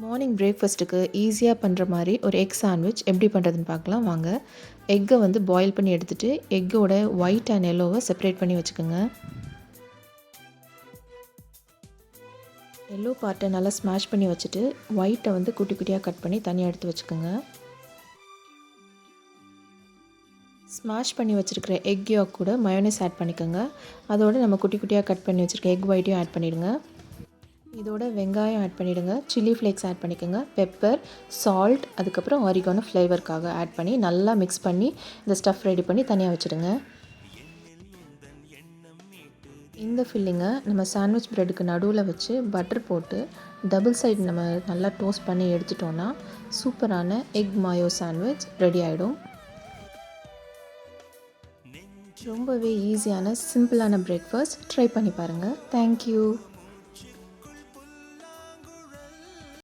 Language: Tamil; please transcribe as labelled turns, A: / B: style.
A: மார்னிங் பிரேக்ஃபாஸ்ட்டுக்கு ஈஸியாக பண்ணுற மாதிரி ஒரு எக் சாண்ட்விச் எப்படி பண்ணுறதுன்னு பார்க்கலாம் வாங்க. எக்கை வந்து பாயில் பண்ணி எடுத்துகிட்டு எக்கோட ஒயிட் அண்ட் எல்லோவை செப்பரேட் பண்ணி வச்சுக்கோங்க. எல்லோ பார்ட்டை நல்லா ஸ்மாஷ் பண்ணி வச்சுட்டு ஒயிட்டை வந்து குட்டி குட்டியாக கட் பண்ணி தனியாக எடுத்து வச்சுக்கோங்க. ஸ்மாஷ் பண்ணி வச்சுருக்கிற எக் யாக் கூட மயோனைஸ் ஆட் பண்ணிக்கோங்க. அதோடு நம்ம குட்டி குட்டியாக கட் பண்ணி வச்சுருக்க எக் ஒயிட்டையும் ஆட் பண்ணிவிடுங்க. இதோட வெங்காயம் ஆட் பண்ணிவிடுங்க. சில்லி ஃப்ளேக்ஸ் ஆட் பண்ணிக்கோங்க. பெப்பர், சால்ட், அதுக்கப்புறம் ஆரிகானோ ஃப்ளேவருக்காக ஆட் பண்ணி நல்லா மிக்ஸ் பண்ணி இந்த ஸ்டஃப் ரெடி பண்ணி தனியாக வச்சுடுங்க. இந்த ஃபில்லிங்கை நம்ம சாண்ட்விச் ப்ரெட்டுக்கு நடுவில் வச்சு பட்டர் போட்டு டபுள் சைடு நம்ம நல்லா டோஸ்ட் பண்ணி எடுத்துட்டோன்னா சூப்பரான எக் மாயோ சாண்ட்விச் ரெடி ஆகிடும். ரொம்பவே ஈஸியான சிம்பிளான பிரேக்ஃபாஸ்ட் ட்ரை பண்ணி பாருங்கள். தேங்க்யூ.